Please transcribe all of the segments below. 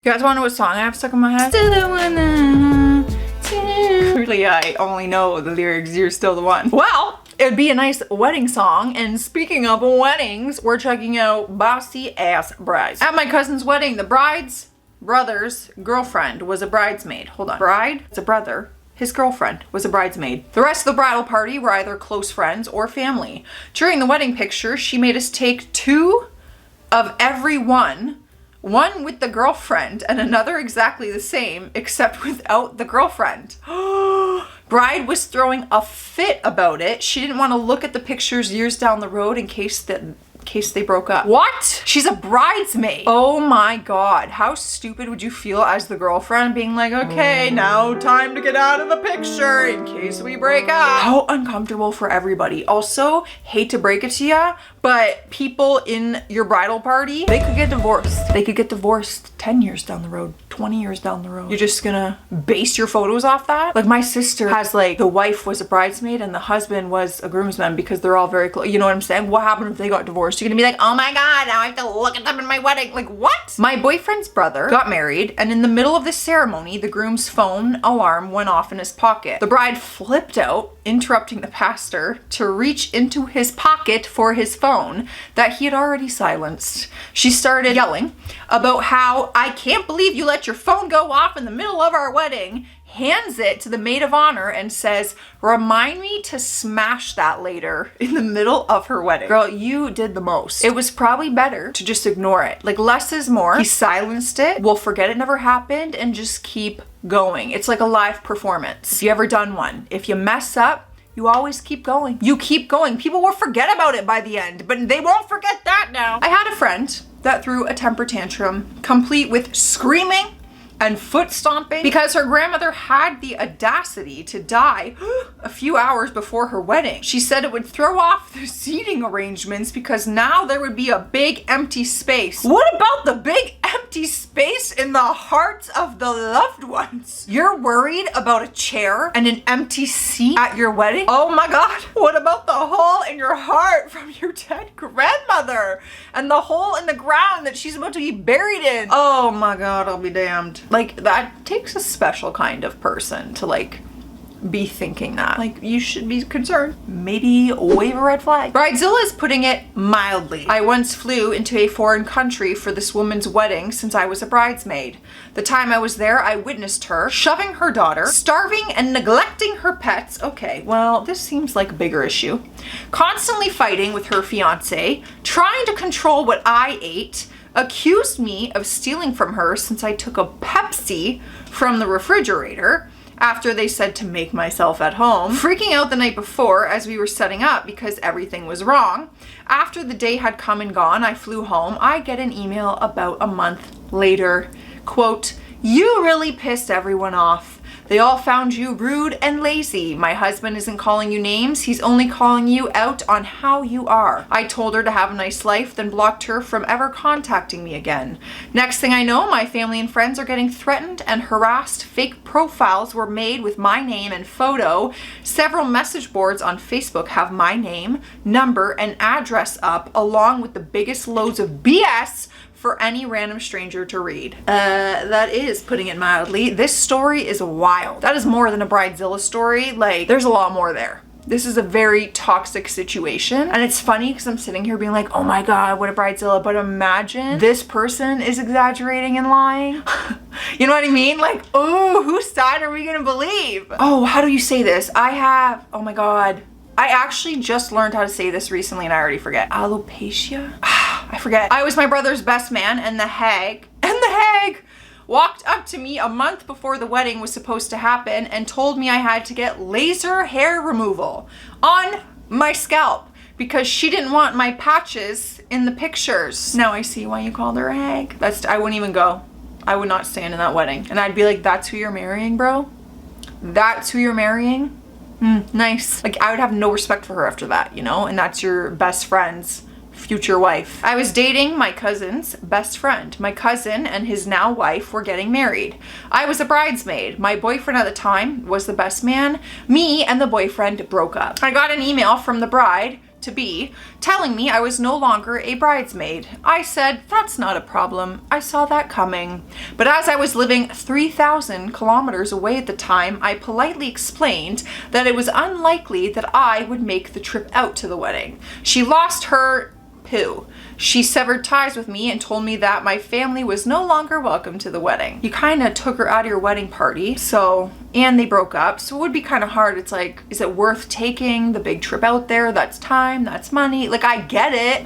You guys want to know what song I have stuck in my head? Still the one. Clearly, I only know the lyrics, "You're still the one." Well, it'd be a nice wedding song. And speaking of weddings, we're checking out Bossy Ass Brides. At my cousin's wedding, the bride's brother's girlfriend was a bridesmaid. Hold on. Bride? It's a brother. His girlfriend was a bridesmaid. The rest of the bridal party were either close friends or family. During the wedding picture, she made us take two of every one with the girlfriend and another exactly the same, except without the girlfriend. Bride was throwing a fit about it. She didn't want to look at the pictures years down the road in case they broke up. What? She's a bridesmaid. Oh my God. How stupid would you feel as the girlfriend being like, okay, now time to get out of the picture in case we break up. How uncomfortable for everybody. Also, hate to break it to ya, but people in your bridal party, they could get divorced. They could get divorced 10 years down the road, 20 years down the road. You're just gonna base your photos off that? Like my sister has like, the wife was a bridesmaid and the husband was a groomsman because they're all very close. You know what I'm saying? What happened if they got divorced? You're gonna be like, oh my God, now I have to look at them in my wedding. Like what? My boyfriend's brother got married and in the middle of the ceremony, the groom's phone alarm went off in his pocket. The bride flipped out, interrupting the pastor to reach into his pocket for his phone that he had already silenced. She started yelling about how, I can't believe you let your phone go off in the middle of our wedding, hands it to the maid of honor and says, remind me to smash that later, in the middle of her wedding. Girl, you did the most. It was probably better to just ignore it. Like less is more. He silenced it. We'll forget it never happened and just keep going. It's like a live performance. If you ever done one, if you mess up, you always keep going. You keep going. People will forget about it by the end, but they won't forget that now. I had a friend that threw a temper tantrum, complete with screaming and foot stomping because her grandmother had the audacity to die a few hours before her wedding. She said it would throw off the seating arrangements because now there would be a big empty space. What about the big empty space in the hearts of the loved ones? You're worried about a chair and an empty seat at your wedding? Oh my God. What about the hole in your heart from your dead grandmother and the hole in the ground that she's about to be buried in? Oh my God, I'll be damned. Like that takes a special kind of person to like be thinking that. Like you should be concerned. Maybe wave a red flag. Bridezilla is putting it mildly. I once flew into a foreign country for this woman's wedding since I was a bridesmaid. The time I was there, I witnessed her shoving her daughter, starving and neglecting her pets. Okay, well, this seems like a bigger issue. Constantly fighting with her fiance, trying to control what I ate, accused me of stealing from her since I took a Pepsi from the refrigerator after they said to make myself at home, freaking out the night before as we were setting up because everything was wrong. After the day had come and gone, I flew home. I get an email about a month later. Quote, you really pissed everyone off. They all found you rude and lazy. My husband isn't calling you names. He's only calling you out on how you are. I told her to have a nice life, then blocked her from ever contacting me again. Next thing I know, my family and friends are getting threatened and harassed. Fake profiles were made with my name and photo. Several message boards on Facebook have my name, number, and address up, along with the biggest loads of BS for any random stranger to read. That is putting it mildly. This story is wild. That is more than a bridezilla story. Like, there's a lot more there. This is a very toxic situation. And it's funny because I'm sitting here being like, oh my God, what a bridezilla. But imagine this person is exaggerating and lying. You know what I mean? Like, oh, whose side are we gonna believe? Oh, how do you say this? Oh my God. I actually just learned how to say this recently and I already forget. Alopecia? I forget. I was my brother's best man and the hag walked up to me a month before the wedding was supposed to happen and told me I had to get laser hair removal on my scalp because she didn't want my patches in the pictures. Now I see why you called her a hag. I wouldn't even go. I would not stand in that wedding. And I'd be like, that's who you're marrying, bro? That's who you're marrying? Nice. Like I would have no respect for her after that, you know? And that's your best friend's future wife. I was dating my cousin's best friend. My cousin and his now wife were getting married. I was a bridesmaid. My boyfriend at the time was the best man. Me and the boyfriend broke up. I got an email from the bride to be telling me I was no longer a bridesmaid. I said, that's not a problem. I saw that coming. But as I was living 3,000 kilometers away at the time, I politely explained that it was unlikely that I would make the trip out to the wedding. She lost her poo. She severed ties with me and told me that my family was no longer welcome to the wedding. You kind of took her out of your wedding party, and they broke up, so it would be kind of hard. It's like, is it worth taking the big trip out there? That's time, that's money. Like, I get it.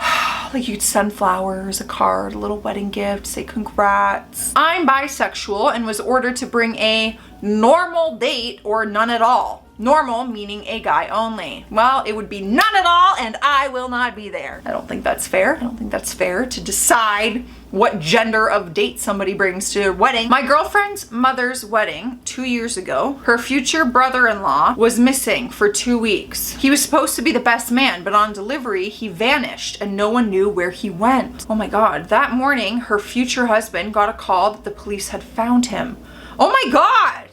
Like, you'd send flowers, a card, a little wedding gift, say congrats. I'm bisexual and was ordered to bring a normal date or none at all. Normal meaning a guy only. Well, it would be none at all, and I will not be there. I don't think that's fair. I don't think that's fair to decide what gender of date somebody brings to a wedding. My girlfriend's mother's wedding 2 years ago, her future brother-in-law was missing for 2 weeks. He was supposed to be the best man, but on delivery, he vanished and no one knew where he went. Oh my God. That morning, her future husband got a call that the police had found him. Oh my God.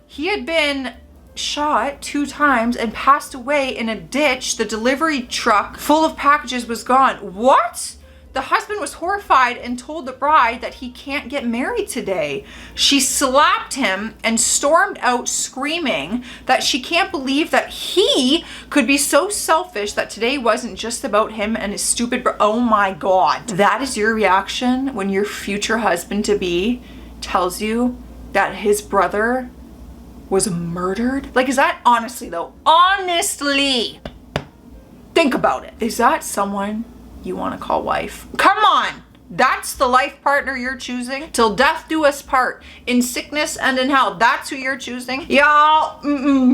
He had been shot 2 times and passed away in a ditch. The delivery truck full of packages was gone. What? The husband was horrified and told the bride that he can't get married today. She slapped him and stormed out screaming that she can't believe that he could be so selfish that today wasn't just about him and his stupid oh my God. That is your reaction when your future husband-to-be tells you that his brother was murdered? Like, is that, honestly though, honestly, think about it. Is that someone you want to call wife? Come on. That's the life partner you're choosing? Till death do us part, in sickness and in health. That's who you're choosing? Y'all,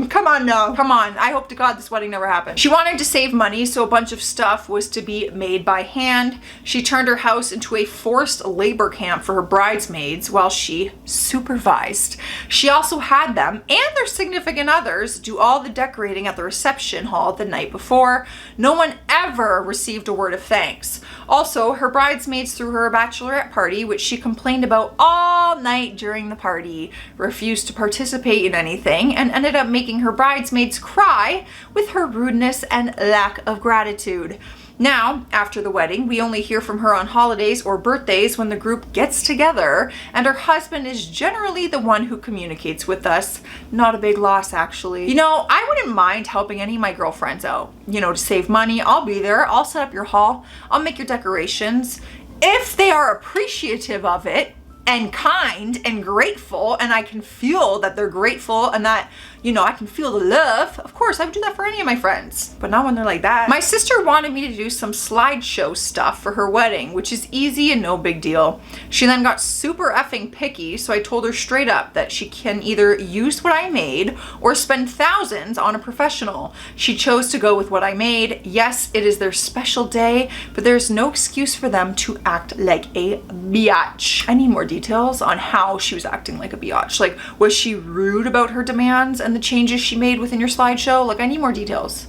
come on now. Come on. I hope to God this wedding never happened. She wanted to save money, so a bunch of stuff was to be made by hand. She turned her house into a forced labor camp for her bridesmaids while she supervised. She also had them and their significant others do all the decorating at the reception hall the night before. No one ever received a word of thanks. Also, her bridesmaids threw her a bachelorette party, which she complained about all night during the party, refused to participate in anything, and ended up making her bridesmaids cry with her rudeness and lack of gratitude. Now, after the wedding, we only hear from her on holidays or birthdays when the group gets together, and her husband is generally the one who communicates with us. Not a big loss, actually. You know, I wouldn't mind helping any of my girlfriends out. You know, to save money, I'll be there. I'll set up your hall. I'll make your decorations. If they are appreciative of it and kind and grateful, and I can feel that they're grateful and that, you know, I can feel the love, of course, I would do that for any of my friends, but not when they're like that. My sister wanted me to do some slideshow stuff for her wedding, which is easy and no big deal. She then got super effing picky, so I told her straight up that she can either use what I made or spend thousands on a professional. She chose to go with what I made. Yes, it is their special day, but there's no excuse for them to act like a biatch. I need more details on how she was acting like a biatch. Like, was she rude about her demands and the changes she made within your slideshow? Like, I need more details.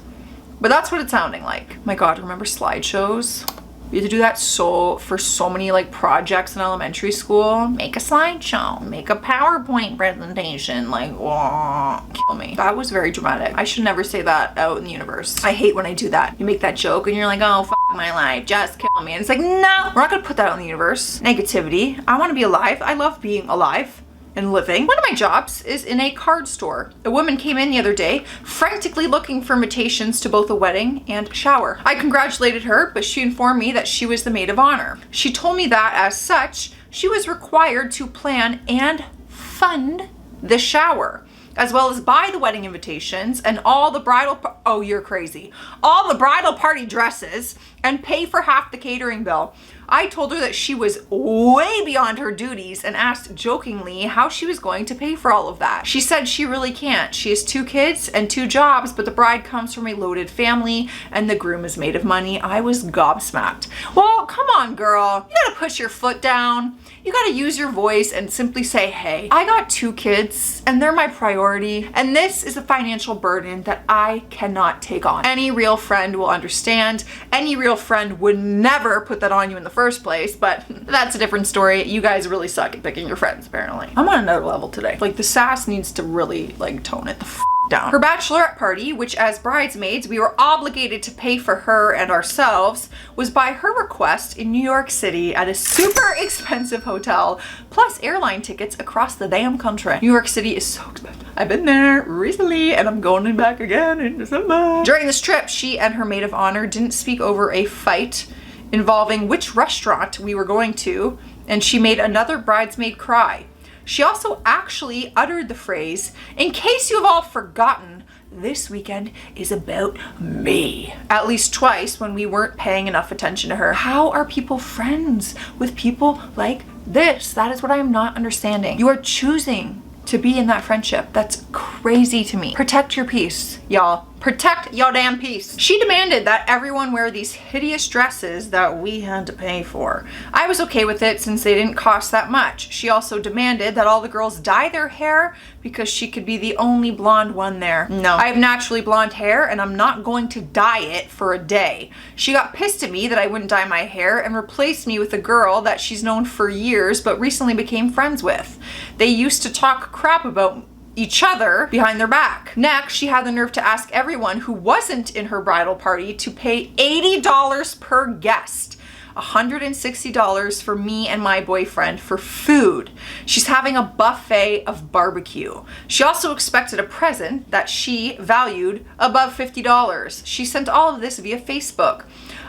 But that's what it's sounding like. My God, remember slideshows? We had to do that for so many like projects in elementary school. Make a slideshow, make a PowerPoint presentation, like, whoa, kill me. That was very dramatic. I should never say that out in the universe. I hate when I do that. You make that joke and you're like, oh, f my life, just kill me. And it's like, no, we're not gonna put that out in the universe. Negativity. I wanna be alive. I love being alive and living. One of my jobs is in a card store. A woman came in the other day, frantically looking for invitations to both a wedding and shower. I congratulated her, but she informed me that she was the maid of honor. She told me that, as such, she was required to plan and fund the shower, as well as buy the wedding invitations and all the bridal, oh, you're crazy, all the bridal party dresses, and pay for half the catering bill. I told her that she was way beyond her duties and asked jokingly how she was going to pay for all of that. She said she really can't. She has 2 kids and 2 jobs, but the bride comes from a loaded family and the groom is made of money. I was gobsmacked. Well, come on, girl. You gotta push your foot down. You gotta use your voice and simply say, hey, I got 2 kids and they're my priority, and this is a financial burden that I cannot take on. Any real friend will understand. Any real friend would never put that on you in the first place, but that's a different story. You guys really suck at picking your friends, apparently. I'm on another level today. Like, the sass needs to really, like, tone it the lockdown. Her bachelorette party, which as bridesmaids we were obligated to pay for her and ourselves, was by her request in New York City at a super expensive hotel, plus airline tickets across the damn country. New York City is so expensive. I've been there recently and I'm going back again in December. During this trip, she and her maid of honor didn't speak over a fight involving which restaurant we were going to, and she made another bridesmaid cry. She also actually uttered the phrase, "In case you have all forgotten, this weekend is about me," at least twice when we weren't paying enough attention to her. How are people friends with people like this? That is what I am not understanding. You are choosing to be in that friendship. That's crazy to me. Protect your peace, y'all. Protect your damn peace. She demanded that everyone wear these hideous dresses that we had to pay for. I was okay with it since they didn't cost that much. She also demanded that all the girls dye their hair because she could be the only blonde one there. No, I have naturally blonde hair and I'm not going to dye it for a day. She got pissed at me that I wouldn't dye my hair and replaced me with a girl that she's known for years but recently became friends with. They used to talk crap about each other behind their back. Next, she had the nerve to ask everyone who wasn't in her bridal party to pay $80 per guest. $160 for me and my boyfriend for food. She's having a buffet of barbecue. She also expected a present that she valued above $50. She sent all of this via Facebook.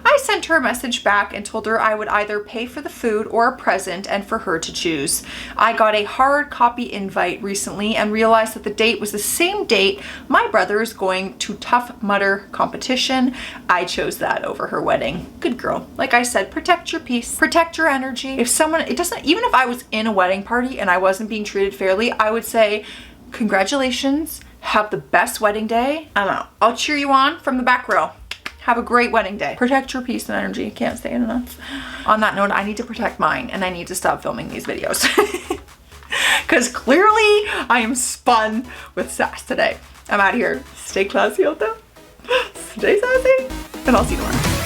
I sent her a message back and told her I would either pay for the food or a present and for her to choose. I got a hard copy invite recently and realized that the date was the same date my brother is going to Tough Mudder competition. I chose that over her wedding. Good girl. Like I said, protect your peace, protect your energy. If someone, even if I was in a wedding party and I wasn't being treated fairly, I would say, congratulations, have the best wedding day. I'm out. I'll cheer you on from the back row. Have a great wedding day. Protect your peace and energy. Can't say it enough. On that note, I need to protect mine and I need to stop filming these videos. Because clearly I am spun with sass today. I'm out of here. Stay classy out there. Stay sassy. And I'll see you tomorrow.